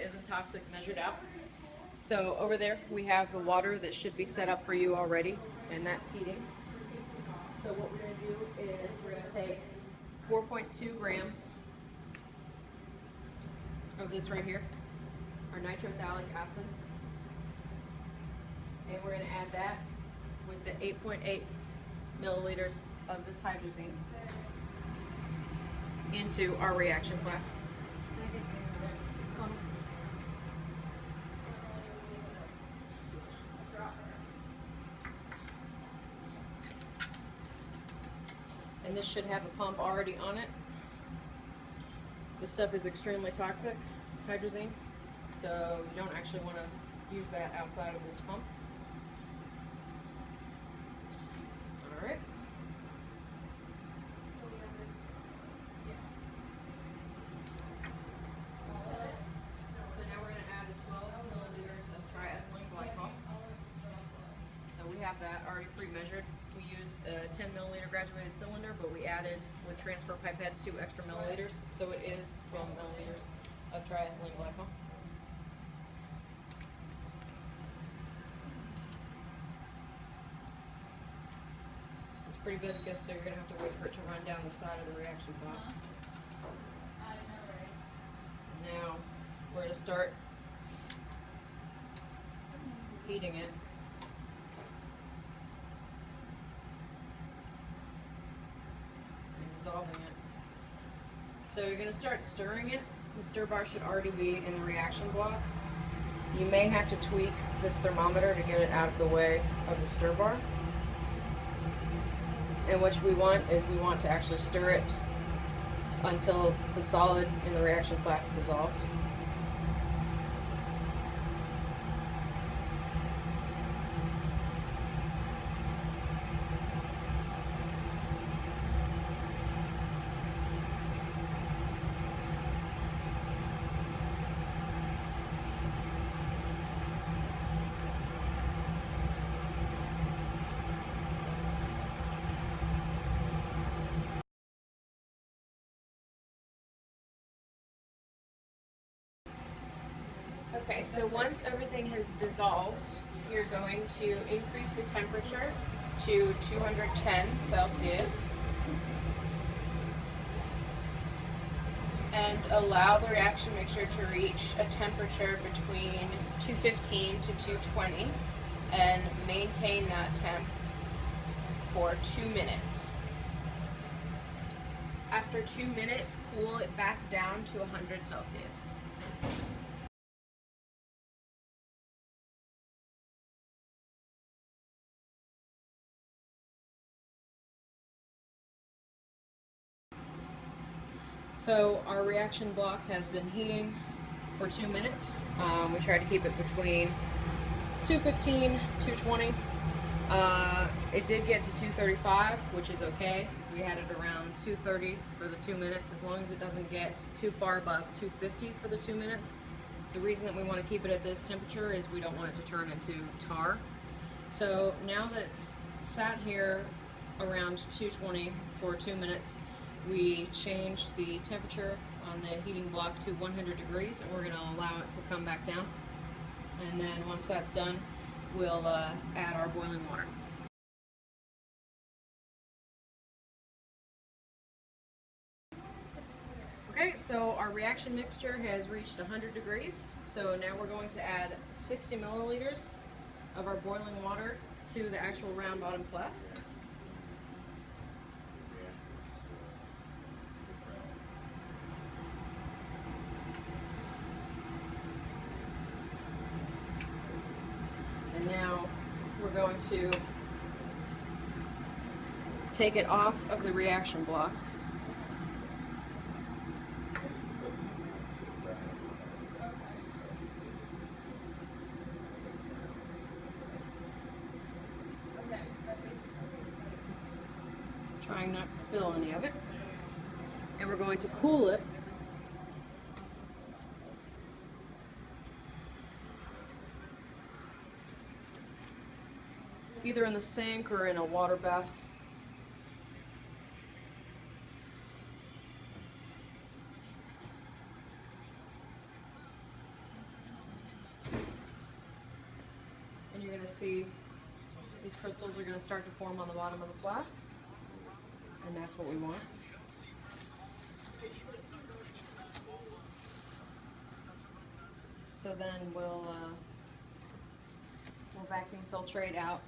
isn't toxic measured out. So over there we have the water that should be set up for you already, and that's heating. So what we're going to do is we're going to take 4.2 grams of this right here, our nitrophthalic acid, and we're going to add that with the 8.8 milliliters of this hydrazine into our reaction flask. And this should have a pump already on it. This stuff is extremely toxic, hydrazine, so you don't actually want to use that outside of this pump. Alright. So now we're going to add the 12 milliliters of triethylene glycol. So we have that already pre-measured. We used a 10 milliliter graduated cylinder, but we added with transfer pipettes 2 extra milliliters, so it is 12 milliliters of triethylene glycol. It's pretty viscous, so you're going to have to wait for it to run down the side of the reaction flask. Now we're going to start heating it. Dissolving it. So you're going to start stirring it. The stir bar should already be in the reaction block. You may have to tweak this thermometer to get it out of the way of the stir bar. And what we want is we want to actually stir it until the solid in the reaction flask dissolves. Okay, so once everything has dissolved, you're going to increase the temperature to 210 Celsius and allow the reaction mixture to reach a temperature between 215 to 220 and maintain that temp for 2 minutes. After 2 minutes, cool it back down to 100 Celsius. So our reaction block has been heating for 2 minutes. We try to keep it between 215, 220. It did get to 235, which is okay. We had it around 230 for the 2 minutes, as long as it doesn't get too far above 250 for the 2 minutes. The reason that we want to keep it at this temperature is we don't want it to turn into tar. So now that it's sat here around 220 for 2 minutes, we changed the temperature on the heating block to 100 degrees, and we're going to allow it to come back down. And then once that's done, we'll add our boiling water. Okay, so our reaction mixture has reached 100 degrees. So now we're going to add 60 milliliters of our boiling water to the actual round bottom flask. And now we're going to take it off of the reaction block. Trying not to spill any of it. And we're going to cool it either in the sink or in a water bath. to see these crystals are going to start to form on the bottom of the flask, and that's what we want. So then we'll vacuum filtrate out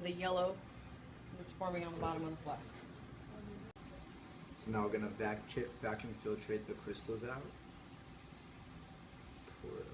the yellow that's forming on the bottom of the flask. So now we're going to vacuum filtrate the crystals out. Pour it out.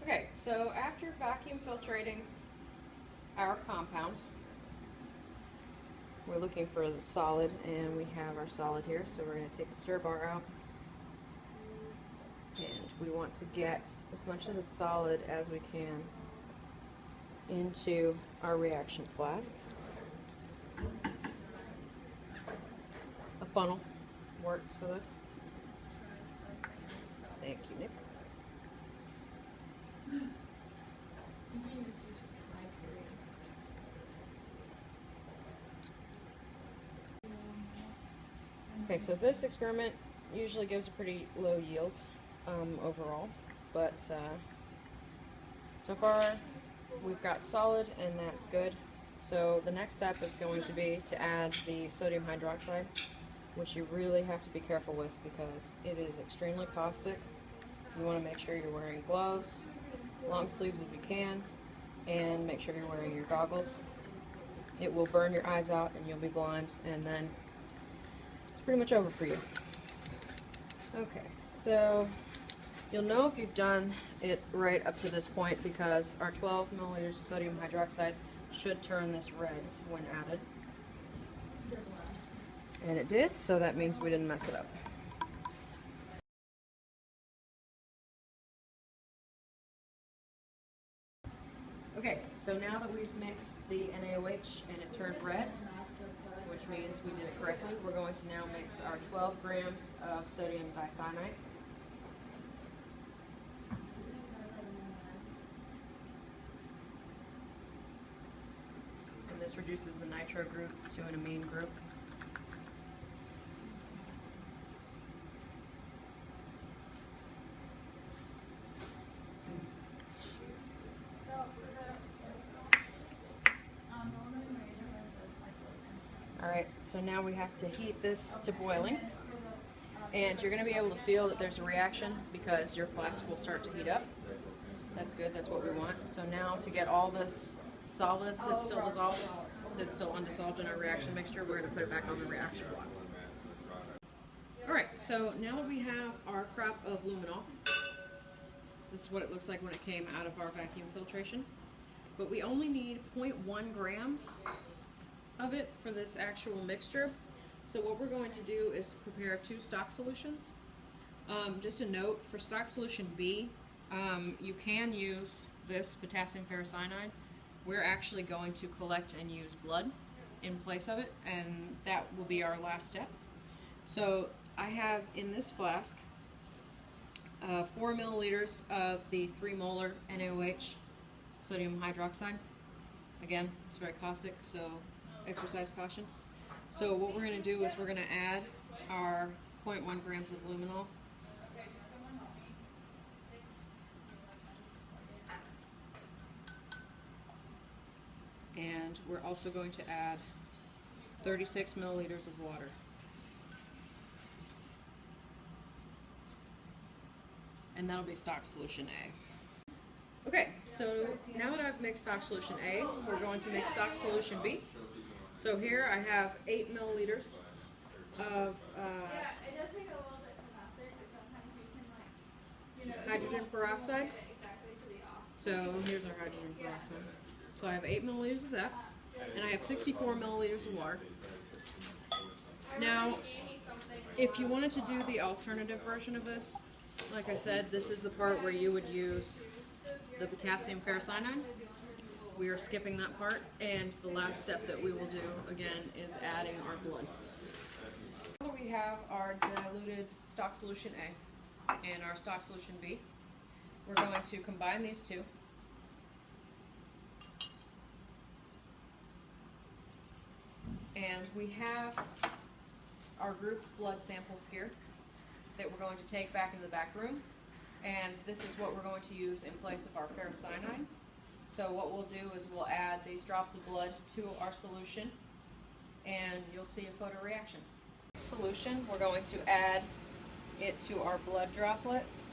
Okay, so after vacuum filtrating our compound, we're looking for the solid, and we have our solid here, so we're going to take the stir bar out, and we want to get as much of the solid as we can into our reaction flask. A funnel works for this. Thank you, Nick. Okay, so this experiment usually gives a pretty low yield overall, but so far we've got solid, and that's good. So the next step is going to be to add the sodium hydroxide, which you really have to be careful with because it is extremely caustic. You want to make sure you're wearing gloves, long sleeves if you can, and make sure you're wearing your goggles. It will burn your eyes out and you'll be blind, and then it's pretty much over for you. Okay, so you'll know if you've done it right up to this point because our 12 milliliters of sodium hydroxide should turn this red when added. And it did, so that means we didn't mess it up. Okay, so now that we've mixed the NaOH and it turned red, which means we did it correctly, we're going to now mix our 12 grams of sodium dithionite. And this reduces the nitro group to an amine group. Alright, so now we have to heat this to boiling, and you're going to be able to feel that there's a reaction because your flask will start to heat up. That's good, that's what we want. So now to get all this solid that's still dissolved, that's still undissolved in our reaction mixture, we're going to put it back on the reaction block. Alright, so now that we have our crop of luminol, this is what it looks like when it came out of our vacuum filtration, but we only need 0.1 grams of it for this actual mixture. So what we're going to do is prepare 2 stock solutions. Just a note, for stock solution B, you can use this potassium ferrocyanide. We're actually going to collect and use blood in place of it, and that will be our last step. So I have in this flask 4 milliliters of the 3 molar NaOH sodium hydroxide. Again, it's very caustic, so exercise caution. So what we're going to do is we're going to add our 0.1 grams of luminol. And we're also going to add 36 milliliters of water. And that'll be stock solution A. Okay, so now that I've mixed stock solution A, we're going to mix stock solution B. So here I have 8 milliliters of hydrogen peroxide. So here's our hydrogen peroxide. So I have 8 milliliters of that, and I have 64 milliliters of water. Now, if you wanted to do the alternative version of this, like I said, this is the part where you would use the potassium ferrocyanide. we are skipping that part, and the last step that we will do again is adding our blood. Now we have our diluted stock solution A and our stock solution B. We're going to combine these two. And we have our group's blood samples here that we're going to take back into the back room. And this is what we're going to use in place of our ferrocyanide. So what we'll do is we'll add these drops of blood to our solution, and you'll see a photoreaction. Solution, we're going to add it to our blood droplets,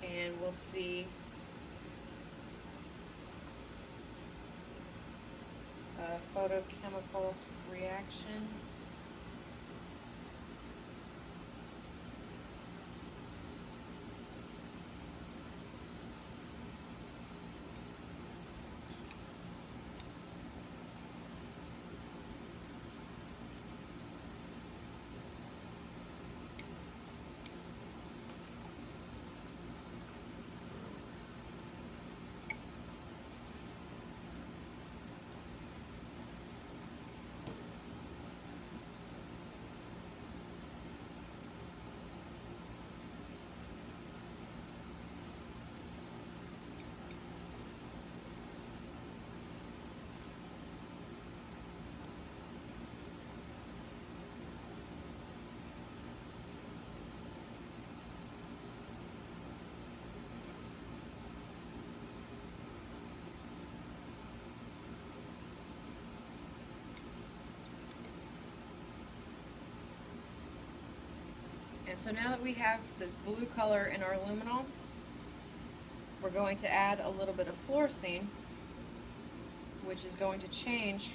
and we'll see a photochemical reaction. And so now that we have this blue color in our luminol, we're going to add a little bit of fluorescein, which is going to change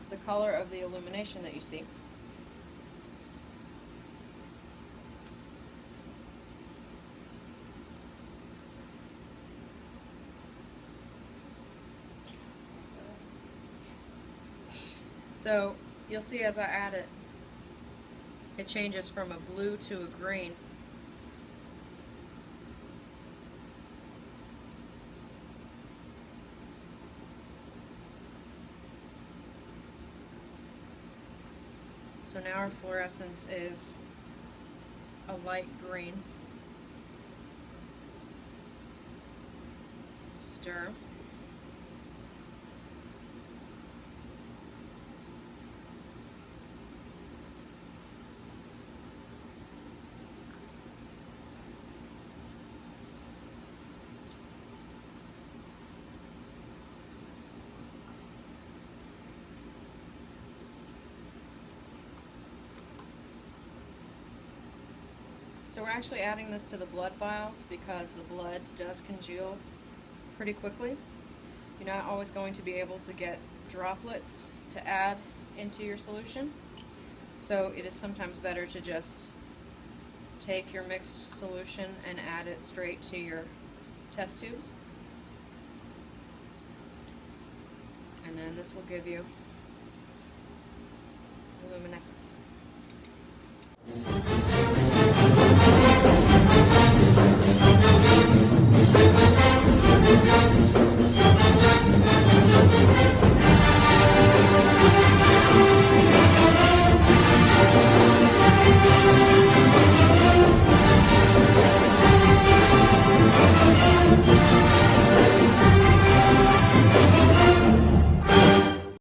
the color of the illumination that you see. So you'll see as I add it, it changes from a blue to a green. So now our fluorescence is a light green. Stir. So we're actually adding this to the blood vials because the blood does congeal pretty quickly. You're not always going to be able to get droplets to add into your solution. So it is sometimes better to just take your mixed solution and add it straight to your test tubes. And then this will give you luminescence.